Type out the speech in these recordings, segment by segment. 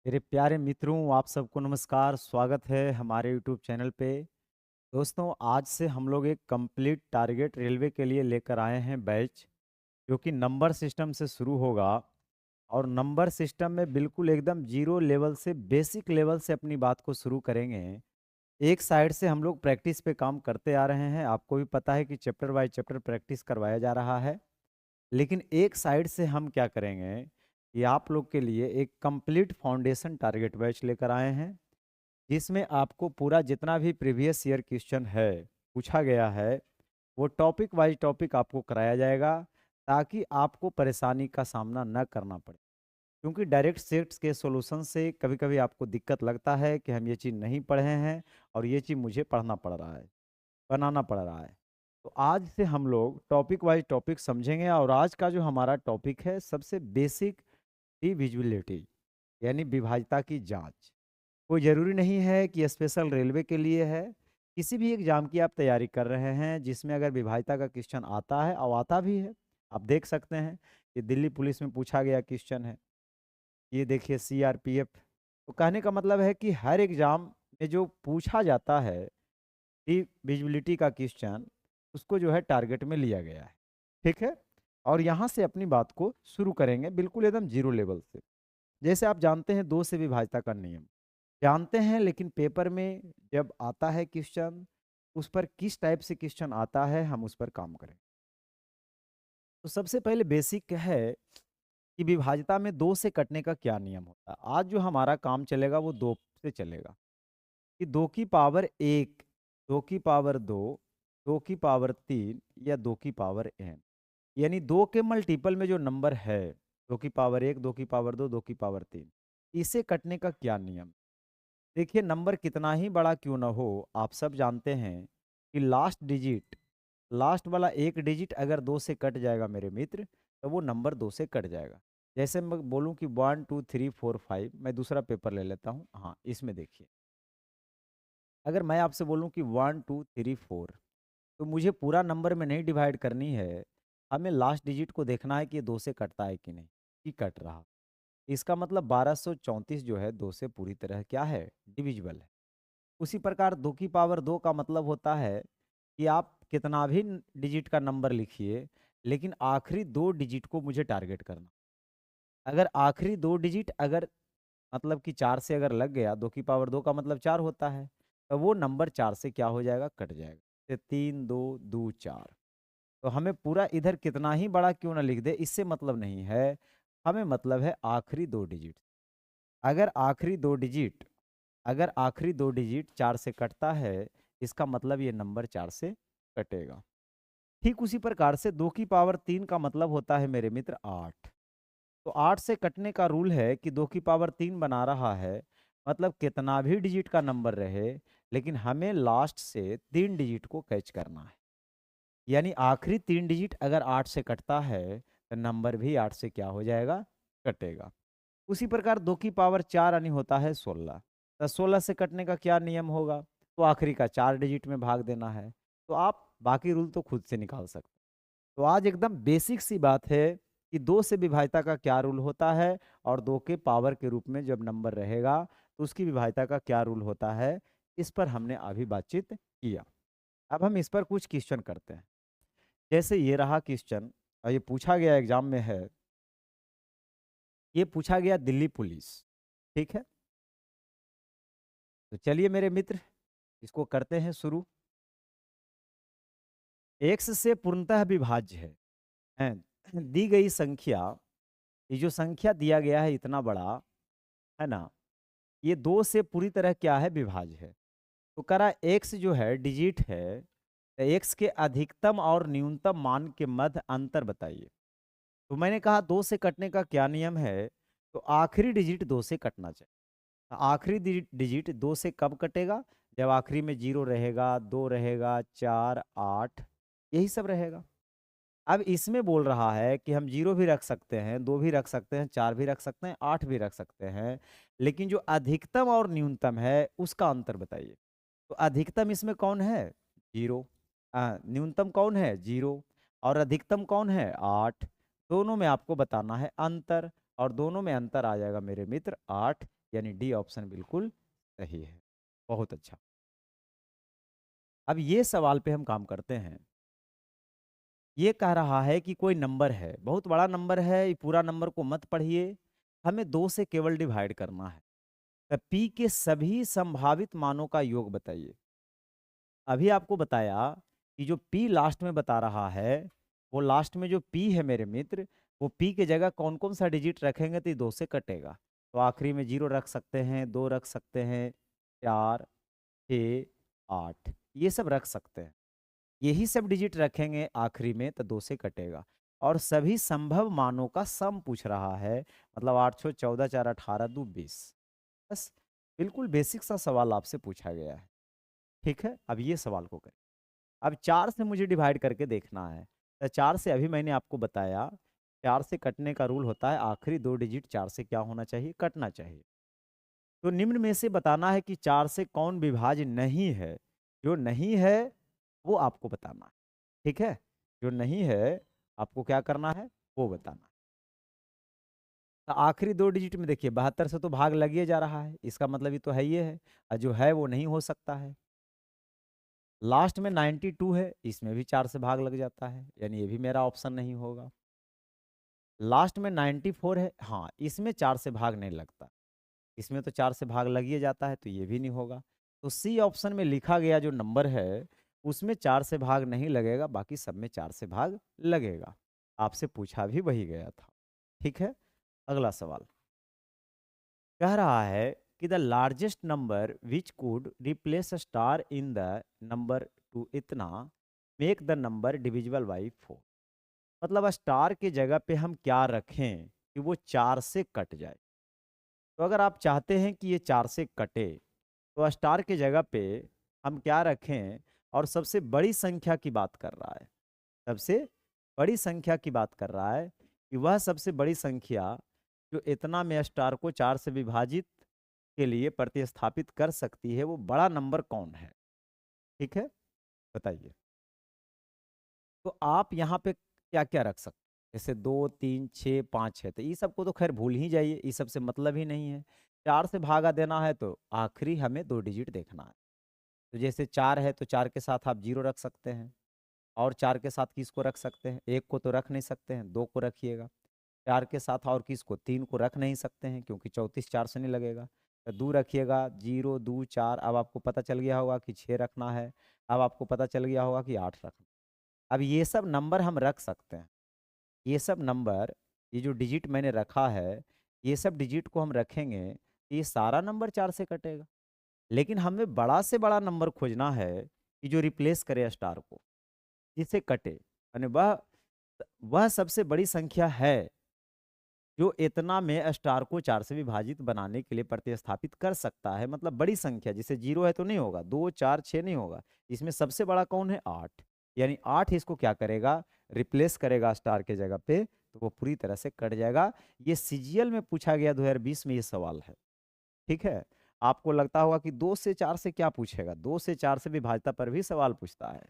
मेरे प्यारे मित्रों, आप सबको नमस्कार। स्वागत है हमारे यूट्यूब चैनल पे। दोस्तों, आज से हम लोग एक कंप्लीट टारगेट रेलवे के लिए लेकर आए हैं बैच, जो कि नंबर सिस्टम से शुरू होगा। और नंबर सिस्टम में बिल्कुल एकदम जीरो लेवल से, बेसिक लेवल से अपनी बात को शुरू करेंगे। एक साइड से हम लोग प्रैक्टिस पे काम करते आ रहे हैं। आपको भी पता है कि चैप्टर बाय चैप्टर प्रैक्टिस करवाया जा रहा है। लेकिन एक साइड से हम क्या करेंगे कि आप लोग के लिए एक कंप्लीट फाउंडेशन टारगेट बैच लेकर आए हैं, जिसमें आपको पूरा जितना भी प्रीवियस ईयर क्वेश्चन है, पूछा गया है, वो टॉपिक वाइज टॉपिक आपको कराया जाएगा, ताकि आपको परेशानी का सामना न करना पड़े। क्योंकि डायरेक्ट सेट्स के सॉल्यूशन से कभी कभी आपको दिक्कत लगता है कि हम ये चीज़ नहीं पढ़े हैं और ये चीज़ मुझे पढ़ना पड़ रहा है, बनाना पड़ रहा है। तो आज से हम लोग टॉपिक वाइज टॉपिक समझेंगे, और आज का जो हमारा टॉपिक है, सबसे बेसिक डिविजिबिलिटी, यानी विभाज्यता की जांच। कोई ज़रूरी नहीं है कि स्पेशल रेलवे के लिए है। किसी भी एग्जाम की आप तैयारी कर रहे हैं जिसमें अगर विभाज्यता का क्वेश्चन आता है, और आता भी है, आप देख सकते हैं। ये दिल्ली पुलिस में पूछा गया क्वेश्चन है। ये देखिए सीआरपीएफ। तो कहने का मतलब है कि हर एग्जाम में जो पूछा जाता है विजिबिलिटी का क्वेश्चन, उसको जो है टारगेट में लिया गया है। ठीक है। और यहाँ से अपनी बात को शुरू करेंगे बिल्कुल एकदम जीरो लेवल से। जैसे आप जानते हैं, दो से विभाज्यता का नियम जानते हैं, लेकिन पेपर में जब आता है क्वेश्चन, उस पर किस टाइप से क्वेश्चन आता है, हम उस पर काम करें। तो सबसे पहले बेसिक है कि विभाज्यता में दो से कटने का क्या नियम होता है। आज जो हमारा काम चलेगा वो दो से चलेगा, कि दो की पावर एक, दो की पावर दो, दो की पावर तीन, या दो की पावर एन। यानी दो के मल्टीपल में जो नंबर है, दो की पावर एक, दो की पावर दो, दो की पावर तीन, इसे कटने का क्या नियम। देखिए, नंबर कितना ही बड़ा क्यों ना हो, आप सब जानते हैं कि लास्ट डिजिट, लास्ट वाला एक डिजिट अगर दो से कट जाएगा मेरे मित्र, तो वो नंबर दो से कट जाएगा। जैसे मैं बोलूं कि 1 2 3 4 5, मैं दूसरा पेपर ले लेता हूं। हाँ, इसमें देखिए, अगर मैं आपसे बोलूं कि 1 2 3 4, तो मुझे पूरा नंबर में नहीं डिवाइड करनी है। हमें लास्ट डिजिट को देखना है कि ये दो से कटता है कि नहीं, कि कट रहा। इसका मतलब 1234 जो है दो से पूरी तरह क्या है, डिविजिबल है। उसी प्रकार दो की पावर दो का मतलब होता है कि आप कितना भी डिजिट का नंबर लिखिए, लेकिन आखिरी दो डिजिट को मुझे टारगेट करना। अगर आखिरी दो डिजिट अगर मतलब कि चार से अगर लग गया, दो की पावर दो का मतलब चार होता है, तो वो नंबर चार से क्या हो जाएगा, कट जाएगा। तो तीन दो दो चार। तो हमें पूरा इधर कितना ही बड़ा क्यों ना लिख दे, इससे मतलब नहीं है। हमें मतलब है आखिरी दो डिजिट। अगर आखिरी दो डिजिट अगर आखिरी दो डिजिट चार से कटता है, इसका मतलब ये नंबर चार से कटेगा। ठीक उसी प्रकार से दो की पावर तीन का मतलब होता है मेरे मित्र आठ। तो आठ से कटने का रूल है कि दो की पावर तीन बना रहा है, मतलब कितना भी डिजिट का नंबर रहे, लेकिन हमें लास्ट से तीन डिजिट को कैच करना है। यानी आखिरी तीन डिजिट अगर आठ से कटता है, तो नंबर भी आठ से क्या हो जाएगा, कटेगा। उसी प्रकार दो की पावर चार यानी होता है 16। तो 16 से कटने का क्या नियम होगा, तो आखिरी का चार डिजिट में भाग देना है। तो आप बाकी रूल तो खुद से निकाल सकते हैं। तो आज एकदम बेसिक सी बात है कि दो से विभाज्यता का क्या रूल होता है, और दो के पावर के रूप में जब नंबर रहेगा तो उसकी विभाज्यता का क्या रूल होता है। इस पर हमने अभी बातचीत किया। अब हम इस पर कुछ क्वेश्चन करते हैं। जैसे ये रहा क्वेश्चन, और ये पूछा गया एग्जाम में है। ये पूछा गया दिल्ली पुलिस। ठीक है। तो चलिए मेरे मित्र, इसको करते हैं शुरू। एक्स से पूर्णतः विभाज्य है दी गई संख्या। ये जो संख्या दिया गया है इतना बड़ा, है ना, ये दो से पूरी तरह क्या है, विभाज्य है। तो करा एक्स जो है डिजिट है, एक्स के अधिकतम और न्यूनतम मान के मध्य अंतर बताइए। तो मैंने कहा दो से कटने का क्या नियम है, तो आखिरी डिजिट दो से कटना चाहिए। तो आखिरी डिजिट दो से कब कटेगा, जब आखिरी में जीरो रहेगा, दो रहेगा, चार, आठ, यही सब रहेगा। अब इसमें बोल रहा है कि हम जीरो भी रख सकते हैं, दो भी रख सकते हैं, चार भी रख सकते हैं, आठ भी रख सकते हैं, लेकिन जो अधिकतम और न्यूनतम है उसका अंतर बताइए। तो अधिकतम इसमें कौन है, जीरो। न्यूनतम कौन है, जीरो। और अधिकतम कौन है, आठ। दोनों में आपको बताना है अंतर, और दोनों में अंतर आ जाएगा मेरे मित्र आठ। यानी डी ऑप्शन बिल्कुल सही है। बहुत अच्छा। अब ये सवाल पे हम काम करते हैं। ये कह रहा है कि कोई नंबर है, बहुत बड़ा नंबर है, ये पूरा नंबर को मत पढ़िए, हमें 2 से केवल डिवाइड करना है। तो p के सभी संभावित मानों का योग बताइए। अभी आपको बताया कि जो p लास्ट में बता रहा है, वो लास्ट में जो p है मेरे मित्र, वो p की जगह कौन कौन सा डिजिट रखेंगे तो ये 2 से कटेगा। तो आखिरी में 0 रख सकते हैं, 2 रख सकते हैं, 4, 6, 8, ये सब रख सकते हैं। यही सब डिजिट रखेंगे आखिरी में तो 2 से कटेगा। और सभी संभव मानों का सम पूछ रहा है, मतलब 8 छो 14, 4 18, 2 20। बस बिल्कुल बेसिक सा सवाल आपसे पूछा गया है। ठीक है, अब ये सवाल को करें। अब 4 से मुझे डिवाइड करके देखना है। तो 4 से अभी मैंने आपको बताया, 4 से कटने का रूल होता है आखिरी 2 डिजिट 4 से क्या होना चाहिए, कटना चाहिए। तो निम्न में से बताना है कि 4 से कौन विभाज्य नहीं है। जो नहीं है वो आपको बताना है। ठीक है, जो नहीं है आपको क्या करना है, वो बताना है। तो आखिरी 2 डिजिट में देखिए 72 से तो भाग लगिए जा रहा है, इसका मतलब ये तो है, ये है, और जो है वो नहीं हो सकता है। लास्ट में 92 है, इसमें भी 4 से भाग लग जाता है, यानी ये भी मेरा ऑप्शन नहीं होगा। लास्ट में 94 है, हाँ इसमें 4 से भाग नहीं लगता, इसमें तो 4 से भाग लगिए जाता है, तो ये भी नहीं होगा। तो सी ऑप्शन में लिखा गया जो नंबर है उसमें 4 से भाग नहीं लगेगा, बाकी सब में 4 से भाग लगेगा। आपसे पूछा भी वही गया था। ठीक है, अगला सवाल कह रहा है कि the largest number which could replace star in the number to इतना make the number divisible by 4। मतलब स्टार के जगह पे हम क्या रखें कि वो 4 से कट जाए। तो अगर आप चाहते हैं कि ये 4 से कटे तो स्टार के जगह पे हम क्या रखें, और सबसे बड़ी संख्या की बात कर रहा है, सबसे बड़ी संख्या की बात कर रहा है कि वह सबसे बड़ी संख्या जो इतना में स्टार को 4 से विभाजित के लिए प्रतिस्थापित कर सकती है, वो बड़ा नंबर कौन है। ठीक है, बताइए। तो आप यहाँ पे क्या क्या रख सकते हैं, जैसे 2, 3, 6, 5 है, तो ये सबको तो खैर भूल ही जाइए, ये सबसे मतलब ही नहीं है। 4 से भागा देना है तो आखिरी हमें 2 डिजिट देखना है। तो जैसे 4 है तो 4 के साथ आप 0 रख सकते हैं, और 4 के साथ किसको रख सकते हैं, 1 को तो रख नहीं सकते हैं, 2 को रखिएगा। 4 के साथ और किसको, 3 को रख नहीं सकते हैं क्योंकि 34 4 से नहीं लगेगा। तो 2 रखिएगा, 0 2 4। अब आपको पता चल गया होगा कि 6 रखना है, अब आपको पता चल गया होगा कि 8 रखना। अब ये सब नंबर हम रख सकते हैं, ये सब नंबर, ये जो डिजिट मैंने रखा है, ये सब डिजिट को हम रखेंगे तो ये सारा नंबर 4 से कटेगा। लेकिन हमें बड़ा से बड़ा नंबर खोजना है कि जो रिप्लेस करे स्टार को, जिसे कटे, यानी वह सबसे बड़ी संख्या है जो इतना में स्टार को 4 से विभाजित बनाने के लिए प्रतिस्थापित कर सकता है। मतलब बड़ी संख्या, जिसे 0 है तो नहीं होगा, 2 4 6 नहीं होगा, इसमें सबसे बड़ा कौन है, 8। यानी 8 इसको क्या करेगा, रिप्लेस करेगा स्टार के जगह पे, तो वो पूरी तरह से कट जाएगा। ये सीजीएल में पूछा गया 2020 में ये सवाल है। ठीक है, आपको लगता होगा कि 2 से 4 से क्या पूछेगा, 2 से 4 से विभाज्यता पर भी सवाल पूछता है।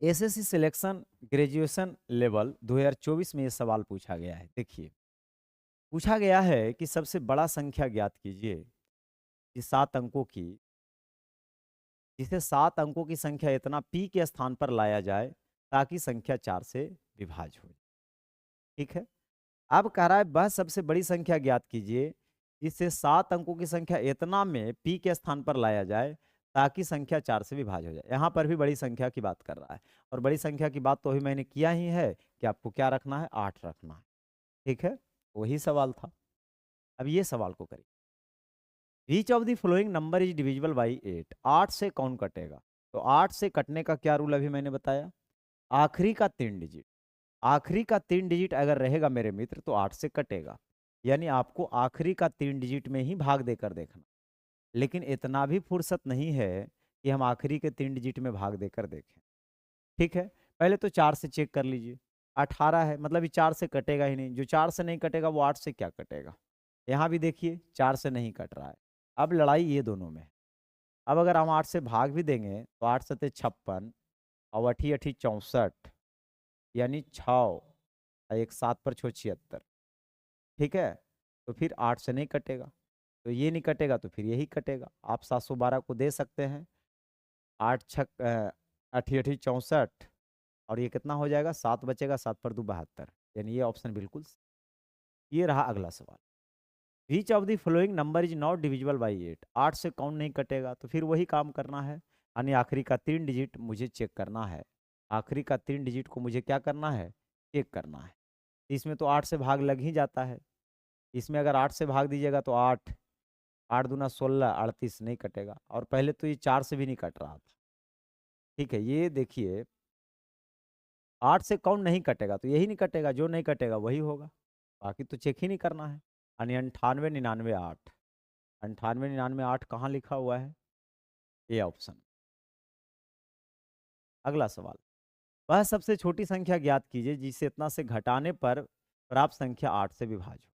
एसएससी सिलेक्शन ग्रेजुएशन लेवल 2024 में ये सवाल पूछा गया है। देखिए, पूछा गया है कि सबसे बड़ा संख्या ज्ञात कीजिए कि 7 अंकों की, जिसे 7 अंकों की संख्या इतना p के स्थान पर लाया जाए ताकि संख्या 4 से विभाज्य हो। ठीक है, अब कह रहा है वह सबसे बड़ी संख्या ज्ञात कीजिए जिससे 7 अंकों की संख्या इतना में p के स्थान पर लाया जाए ताकि संख्या 4 से विभाज्य हो जाए। यहाँ पर भी बड़ी संख्या की बात कर रहा है, और बड़ी संख्या की बात तो अभी मैंने किया ही है कि आपको क्या रखना है, 8 रखना है। ठीक है, वही सवाल था। अब ये सवाल को करिए, each of the following number is divisible by 8। 8 से कौन कटेगा, तो 8 से कटने का क्या रूल अभी मैंने बताया, आखिरी का 3 डिजिट, आखिरी का 3 डिजिट अगर रहेगा मेरे मित्र तो 8 से कटेगा। यानी आपको आखिरी का 3 डिजिट में ही भाग देकर देखना। लेकिन इतना भी फुर्सत नहीं है कि हम आखिरी के 3 डिजिट में भाग देकर देखें। ठीक है, पहले तो 4 से चेक कर लीजिए, 18 है, मतलब ये 4 से कटेगा ही नहीं। जो 4 से नहीं कटेगा वो 8 से क्या कटेगा। यहाँ भी देखिए 4 से नहीं कट रहा है। अब लड़ाई ये दोनों में है। अब अगर हम 8 से भाग भी देंगे तो 8 सते 56 और अठी अठी 64, यानी 6 और 1 7 पर 6 76। ठीक है, तो फिर 8 से नहीं कटेगा, तो ये नहीं कटेगा तो फिर यही कटेगा। आप 712 को दे सकते हैं, 8 छक अठी अठी 64, और ये कितना हो जाएगा, 7 बचेगा, 7 पर 2 72, यानी ये ऑप्शन बिल्कुल ये रहा अगला सवाल। Which of the following number is not divisible by 8, 8 से काउंट नहीं कटेगा, तो फिर वही काम करना है, यानी आखिरी का 3 डिजिट मुझे चेक करना है। आखिरी का 3 डिजिट को मुझे क्या करना है, चेक करना है। इसमें तो 8 से भाग लग ही जाता है, इसमें अगर 8 से भाग दीजिएगा तो 8, 8 दूना 16, 38 नहीं कटेगा, और पहले तो ये 4 से भी नहीं कट रहा था। ठीक है, ये देखिए 8 से काउंट नहीं कटेगा तो यही नहीं कटेगा, जो नहीं कटेगा वही होगा, बाकी तो चेक ही नहीं करना है। यानी 98 99 8, 98 99 8 कहाँ लिखा हुआ है, ए ऑप्शन। अगला सवाल, वह सबसे छोटी संख्या ज्ञात कीजिए जिसे इतना से घटाने पर प्राप्त संख्या 8 से विभाज्य हो।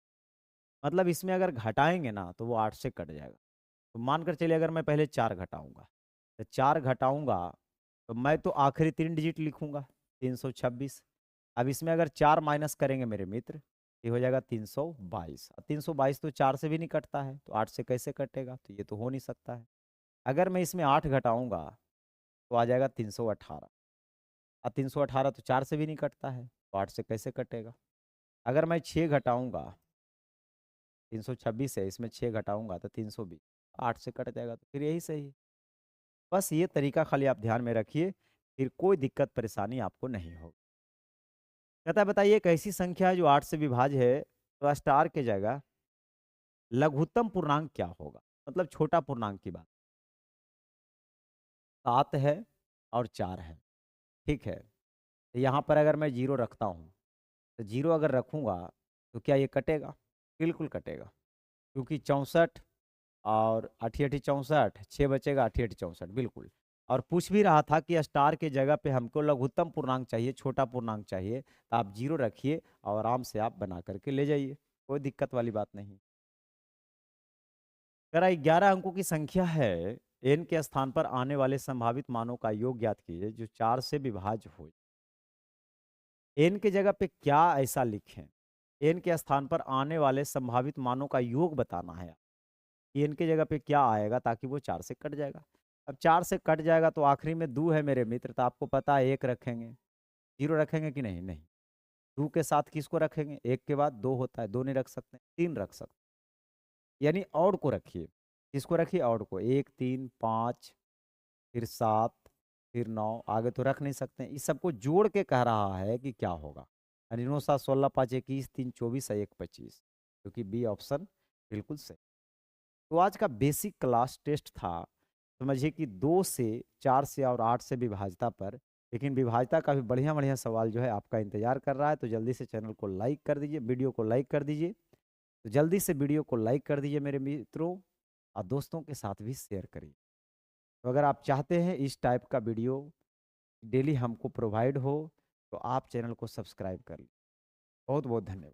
मतलब इसमें अगर घटाएंगे ना तो वो 8 से कट जाएगा। तो मानकर चलिए अगर मैं पहले 4 घटाऊंगा, तो 4 घटाऊंगा तो मैं तो आखिरी 3 डिजिट लिखूंगा 326। अब इसमें अगर 4 माइनस करेंगे मेरे मित्र, ये हो जाएगा 322। 322 तो 4 से भी नहीं कटता है, तो 8 से कैसे कटेगा, तो ये तो हो नहीं सकता है। अगर मैं इसमें 8 घटाऊंगा तो आ जाएगा 318। अब 318 तो 4 से भी नहीं कटता है, तो 8 से कैसे कटेगा। अगर मैं 6 घटाऊंगा, 326 है, इसमें 6 घटाऊंगा तो 320, 8 से कट जाएगा, तो फिर यही सही है। बस ये तरीका खाली आप ध्यान में रखिए, फिर कोई दिक्कत परेशानी आपको नहीं होगी। कहता है बताइए एक ऐसी संख्या है जो 8 से विभाज्य है, तो स्टार के जगह लघुत्तम पूर्णांक क्या होगा, मतलब छोटा पूर्णांक की बात। 7 है और 4 है, ठीक है। तो यहाँ पर अगर मैं जीरो रखता हूँ, तो जीरो अगर रखूँगा तो क्या ये कटेगा, बिल्कुल कटेगा, क्योंकि 64 और अठी अठी 64, 6 बचेगा, अठी अठी 64 बिल्कुल। और पूछ भी रहा था कि स्टार के जगह पे हमको लघुत्तम पूर्णांक चाहिए, छोटा पूर्णांक चाहिए, तो आप जीरो रखिए और आराम से आप बना करके ले जाइए, कोई दिक्कत वाली बात नहीं। करा 11 अंकों की संख्या है, एन के स्थान पर आने वाले संभावित मानों का योग ज्ञात कीजिए जो 4 से विभाज्य हो। एन के जगह पे क्या ऐसा लिखें, एन के स्थान पर आने वाले संभावित मानों का योग बताना है। एन के जगह पे क्या आएगा ताकि वो 4 से कट जाएगा। अब 4 से कट जाएगा तो आखिरी में 2 है मेरे मित्र, तो आपको पता है 1 रखेंगे, 0 रखेंगे कि नहीं, नहीं। 2 के साथ किसको रखेंगे, 1 के बाद 2 होता है, 2 नहीं रख सकते, 3 रख सकते, यानी और को रखिए। किसको रखिए, और को, 1 3 5 फिर 7 फिर 9, आगे तो रख नहीं सकते। इस सबको जोड़ के कह रहा है कि क्या होगा, यानी 9 7 16 5 21 3 24 1 25, क्योंकि बी ऑप्शन बिल्कुल सही। तो आज का बेसिक क्लास टेस्ट था, समझिए कि 2 से 4 से और 8 से विभाज्यता पर, लेकिन विभाज्यता का भी बढ़िया बढ़िया सवाल जो है आपका इंतजार कर रहा है। तो जल्दी से चैनल को लाइक कर दीजिए, वीडियो को लाइक कर दीजिए, तो जल्दी से वीडियो को लाइक कर दीजिए मेरे मित्रों, और दोस्तों के साथ भी शेयर करिए। तो अगर आप चाहते हैं इस टाइप का वीडियो डेली हमको प्रोवाइड हो, तो आप चैनल को सब्सक्राइब कर लें। बहुत बहुत धन्यवाद।